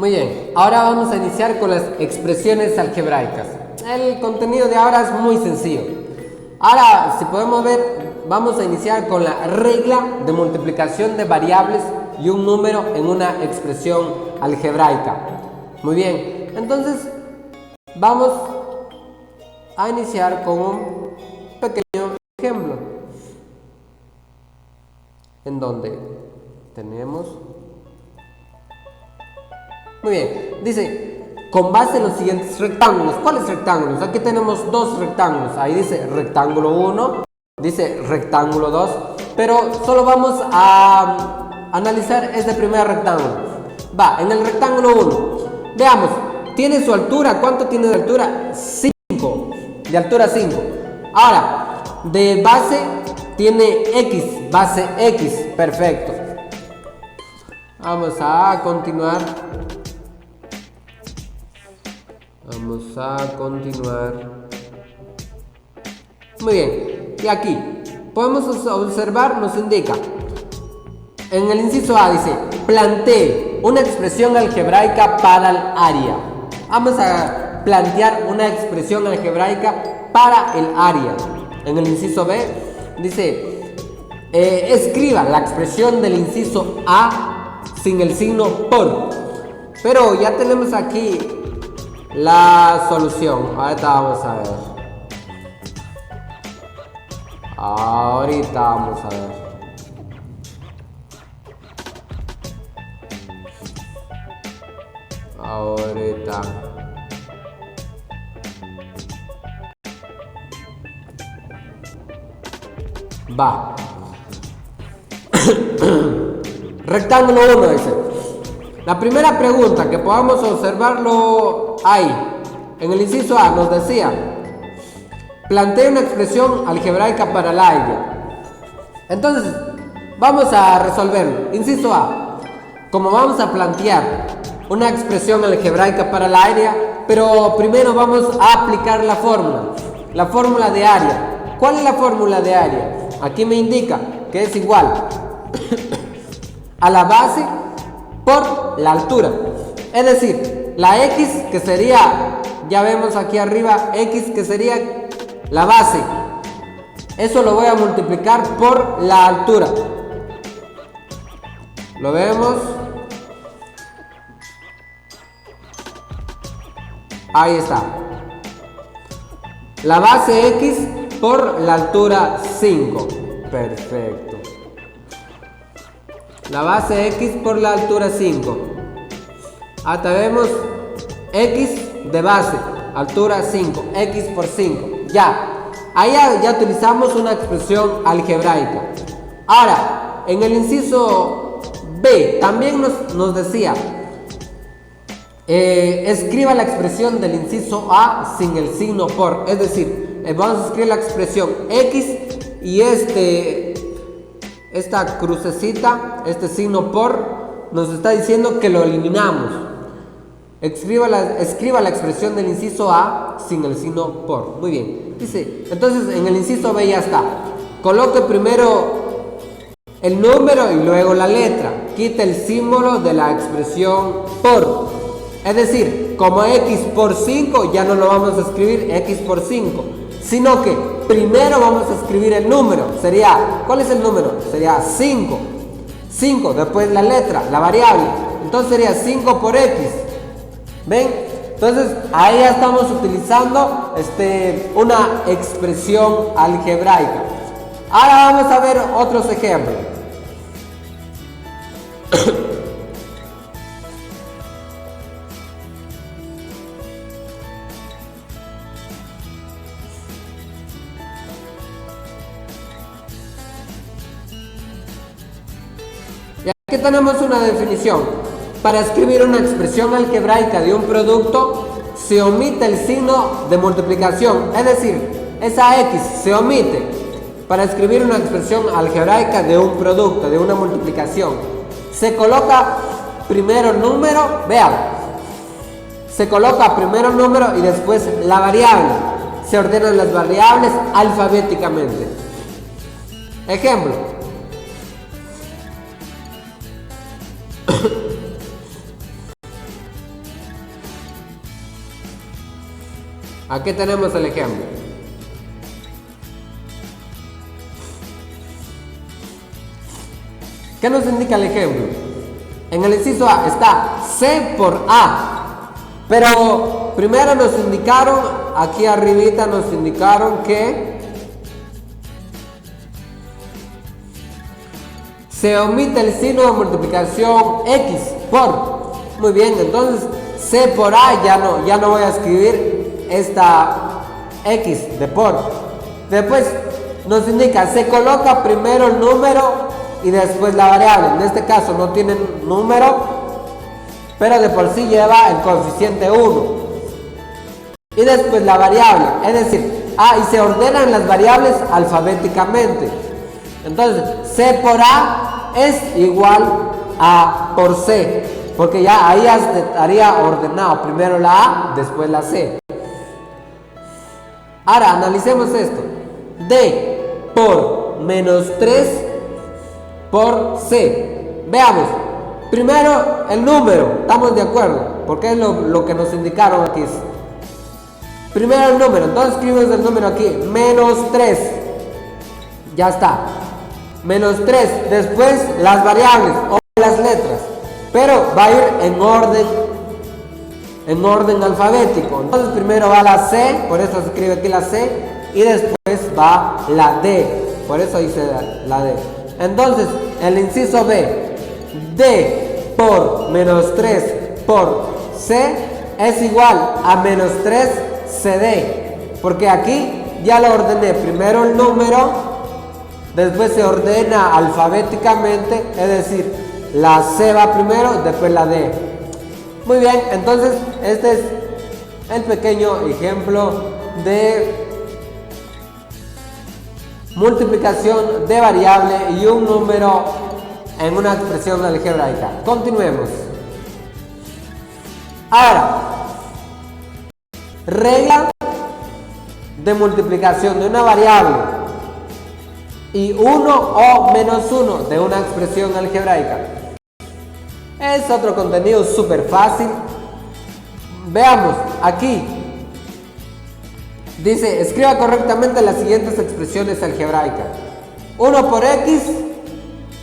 Muy bien, ahora vamos a iniciar con las expresiones algebraicas. El contenido de ahora es muy sencillo. Ahora, si podemos ver, vamos a iniciar con la regla de multiplicación de variables y un número en una expresión algebraica. Muy bien, entonces vamos a iniciar con un pequeño ejemplo en donde tenemos, muy bien, dice, con base en los siguientes rectángulos. ¿Cuáles rectángulos? Aquí tenemos dos rectángulos, ahí dice rectángulo 1, dice rectángulo 2, pero solo vamos a analizar este primer rectángulo. Va, en el rectángulo 1, veamos, tiene su altura, ¿cuánto tiene de altura? 5, de altura 5. Ahora, de base tiene X, base X, perfecto. Vamos a continuar. Muy bien, y aquí podemos observar, nos indica, en el inciso A dice, plantee una expresión algebraica para el área. Vamos a plantear una expresión algebraica para el área. En el inciso B dice, escriba la expresión del inciso A sin el signo por. Pero ya tenemos aquí la solución. Ahorita vamos a ver. Va. Rectángulo 1 dice. La primera pregunta que podamos observarlo ahí, en el inciso A, nos decía, plantea una expresión algebraica para el área. Entonces, vamos a resolverlo. Inciso A, como vamos a plantear una expresión algebraica para el área, pero primero vamos a aplicar la fórmula de área. ¿Cuál es la fórmula de área? Aquí me indica que es igual a la base por la altura. Es decir, la X que sería, ya vemos aquí arriba, X que sería la base. Eso lo voy a multiplicar por la altura. ¿Lo vemos? Ahí está. La base X por la altura 5. Perfecto. La base X por la altura 5. Hasta vemos X de base, altura 5, X por 5. Ya, ahí ya utilizamos una expresión algebraica. Ahora, en el inciso B, también nos decía, escriba la expresión del inciso A sin el signo por. Es decir, vamos a escribir la expresión X y esta crucecita, este signo por, nos está diciendo que lo eliminamos. Escriba la expresión del inciso A sin el signo por. Muy bien. Dice, entonces en el inciso B ya está. Coloque primero el número y luego la letra. Quita el símbolo de la expresión por. Es decir, como X por 5 ya no lo vamos a escribir X por 5, sino que primero vamos a escribir el número. Sería, ¿cuál es el número? Sería 5. 5, después la letra, la variable. Entonces sería 5 por X. ¿Ven? Entonces ahí ya estamos utilizando una expresión algebraica. Ahora vamos a ver otros ejemplos. Y aquí tenemos una definición. Para escribir una expresión algebraica de un producto, se omite el signo de multiplicación. Es decir, esa X se omite para escribir una expresión algebraica de un producto, de una multiplicación. Se coloca primero el número, vean, se coloca primero el número y después la variable. Se ordenan las variables alfabéticamente. Ejemplo. Aquí tenemos el ejemplo. ¿Qué nos indica el ejemplo? En el inciso A está C por A, pero primero nos indicaron, aquí arribita nos indicaron que se omite el signo de multiplicación X por. Muy bien, entonces C por A ya no voy a escribir esta X de por. Después nos indica, se coloca primero el número y después la variable. En este caso no tiene número, pero de por sí lleva el coeficiente 1. Y después la variable, es decir, y se ordenan las variables alfabéticamente. Entonces, C por A es igual a por C, porque ya ahí estaría ordenado, primero la A, después la C. Ahora, analicemos esto. D por menos 3 por C. Veamos. Primero el número, estamos de acuerdo, porque es lo que nos indicaron aquí. Primero el número, entonces escribimos el número aquí, menos 3. Ya está. Menos 3. Después las variables o las letras, pero va a ir en orden alfabético. Entonces primero va la C, por eso se escribe aquí la C, y después va la D, por eso dice la D. Entonces, el inciso B, D por menos 3 por C es igual a menos 3 CD, porque aquí ya lo ordené, primero el número, después se ordena alfabéticamente, es decir, la C va primero, después la D. Muy bien, entonces este es el pequeño ejemplo de multiplicación de variable y un número en una expresión algebraica. Continuemos. Ahora, regla de multiplicación de una variable y 1 o menos 1 de una expresión algebraica. Es otro contenido súper fácil. Veamos, aquí dice, escriba correctamente las siguientes expresiones algebraicas. 1 por X,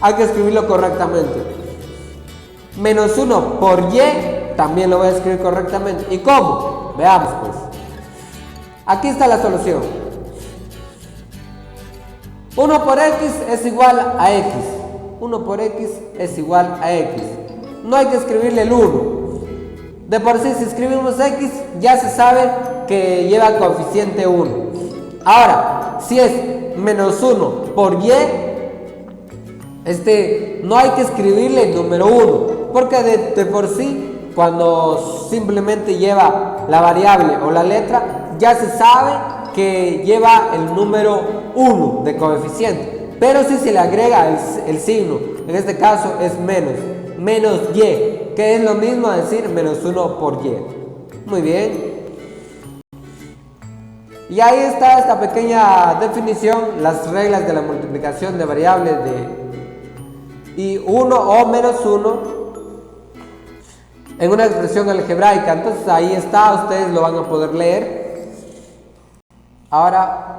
hay que escribirlo correctamente. Menos 1 por Y, también lo voy a escribir correctamente. ¿Y cómo? Veamos pues. Aquí está la solución. 1 por X es igual a X. 1 por X es igual a X. No hay que escribirle el 1. De por sí, si escribimos X, ya se sabe que lleva coeficiente 1. Ahora, si es menos 1 por Y, no hay que escribirle el número 1, porque de por sí, cuando simplemente lleva la variable o la letra, ya se sabe que lleva el número 1 de coeficiente. Pero si se le agrega el signo, en este caso es menos Y, que es lo mismo a decir menos 1 por Y. Muy bien. Y ahí está esta pequeña definición, las reglas de la multiplicación de variables y 1 o menos 1 en una expresión algebraica. Entonces ahí está, ustedes lo van a poder leer. Ahora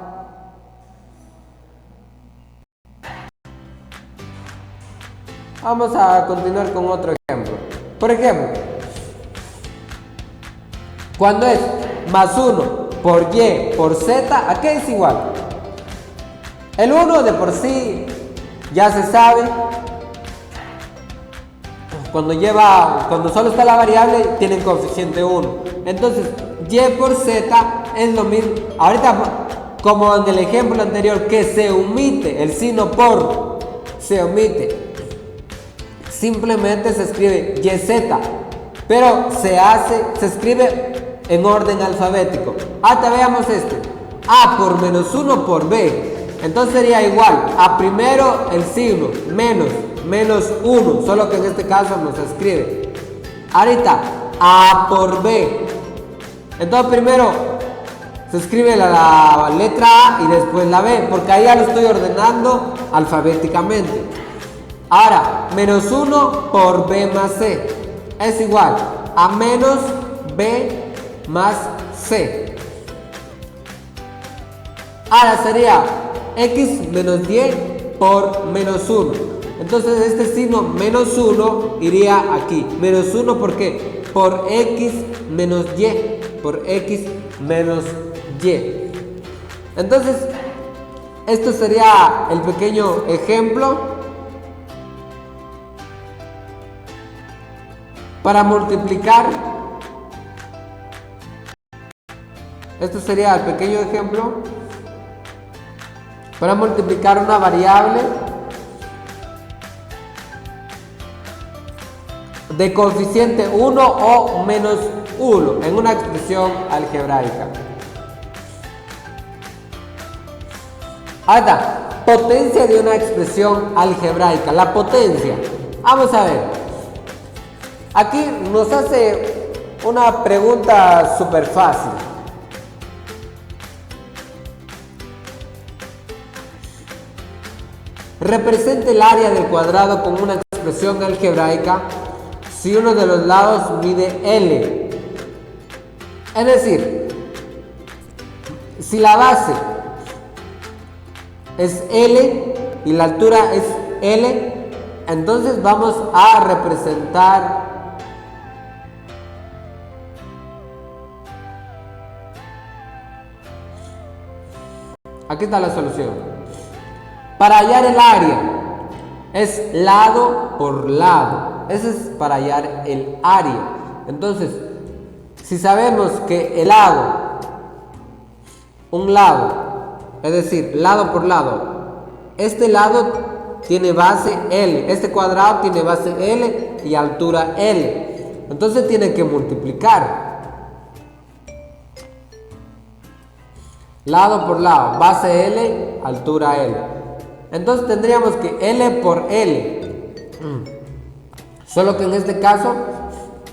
vamos a continuar con otro ejemplo. Por ejemplo, cuando es más 1 por Y por Z, ¿a qué es igual? El 1 de por sí ya se sabe. Cuando solo está la variable, tienen coeficiente 1. Entonces, Y por Z es lo mismo. Ahorita, como en el ejemplo anterior, que se omite el signo por, se omite. Simplemente se escribe YZ, pero se escribe en orden alfabético. Ahora veamos A por menos 1 por B. Entonces sería igual a primero el signo menos 1, solo que en este caso no se escribe. Ahorita A por B. Entonces primero se escribe la letra A y después la B, porque ahí ya lo estoy ordenando alfabéticamente. Ahora, menos 1 por B más C es igual a menos B más C. Ahora sería x menos y por menos 1. Entonces este signo menos 1 iría aquí. Menos 1, ¿por qué? Por x menos y. Por x menos y. Entonces, esto sería el pequeño ejemplo para multiplicar. Esto sería el pequeño ejemplo para multiplicar una variable de coeficiente 1 o menos 1 en una expresión algebraica. Ahora, potencia de una expresión algebraica. La potencia. Vamos a ver. Aquí nos hace una pregunta súper fácil. Represente el área del cuadrado con una expresión algebraica si uno de los lados mide L. Es decir, si la base es L y la altura es L, entonces vamos a representar aquí está la solución. Para hallar el área es lado por lado. Ese es para hallar el área. Entonces, si sabemos que el lado, un lado, es decir, lado por lado, este lado tiene base L, este cuadrado tiene base L y altura L. Entonces tiene que multiplicar. Lado por lado, base L, altura L. Entonces tendríamos que L por L. Solo que en este caso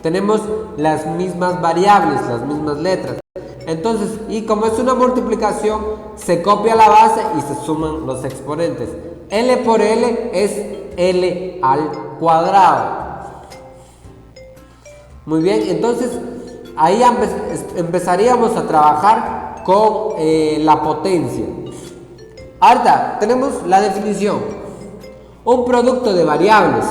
tenemos las mismas variables, las mismas letras. Entonces, y como es una multiplicación, se copia la base y se suman los exponentes. L por L es L al cuadrado. Muy bien, entonces ahí empezaríamos a trabajar con la potencia. Ahora tenemos la definición. Un producto de variables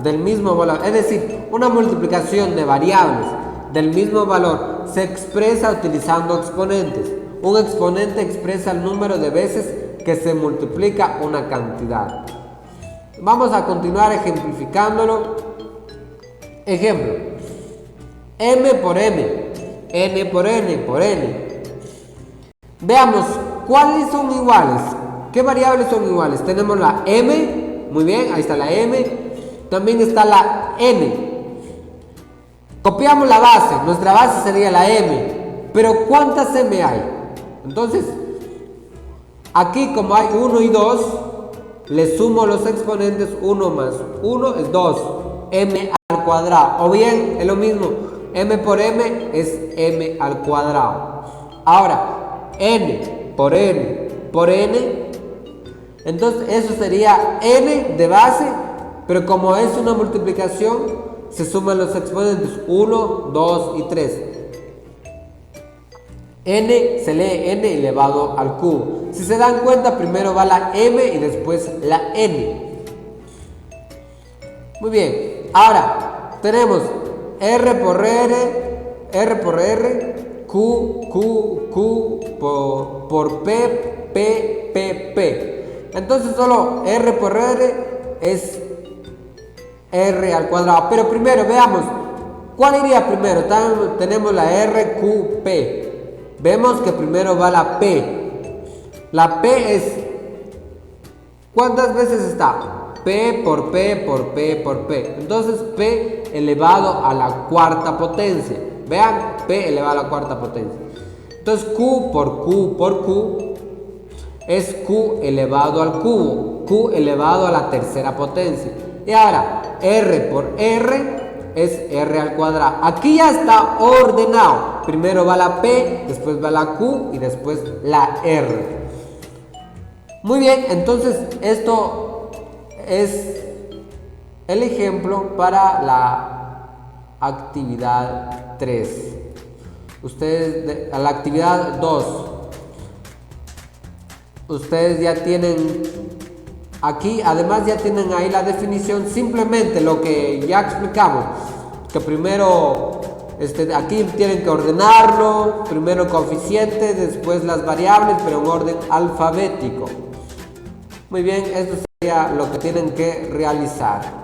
del mismo valor, es decir, una multiplicación de variables del mismo valor se expresa utilizando exponentes. Un exponente expresa el número de veces que se multiplica una cantidad. Vamos a continuar ejemplificándolo. Ejemplo: m por n, n por n por n. Veamos cuáles son iguales. ¿Qué variables son iguales? Tenemos la m, muy bien, ahí está la m. También está la n. Copiamos la base, nuestra base sería la m. Pero ¿cuántas m hay? Entonces, aquí como hay 1 y 2, le sumo los exponentes. 1 más 1 es 2, m al cuadrado. O bien, es lo mismo, m por m es m al cuadrado. Ahora, n por n por n. Entonces eso sería n de base, pero como es una multiplicación, se suman los exponentes 1, 2 y 3. N se lee n elevado al cubo. Si se dan cuenta, primero va la m y después la n. Muy bien, ahora tenemos r por r, r por r, q por p, p. Entonces solo r por r es r al cuadrado. Pero primero veamos, ¿cuál iría primero? Tenemos la RQP. Vemos que primero va la P. La P es, ¿cuántas veces está? P por P por P por P. Entonces P elevado a la cuarta potencia. Vean, P elevado a la cuarta potencia. Entonces Q por Q por Q es Q elevado al cubo, Q elevado a la tercera potencia. Y ahora, R por R es R al cuadrado. Aquí ya está ordenado. Primero va la P, después va la Q y después la R. Muy bien, entonces esto es el ejemplo para la actividad 3. Ustedes, a la actividad 2. Ustedes ya tienen aquí, además ya tienen ahí la definición, simplemente lo que ya explicamos, que primero aquí tienen que ordenarlo, primero coeficientes, después las variables, pero en orden alfabético. Muy bien, esto sería lo que tienen que realizar.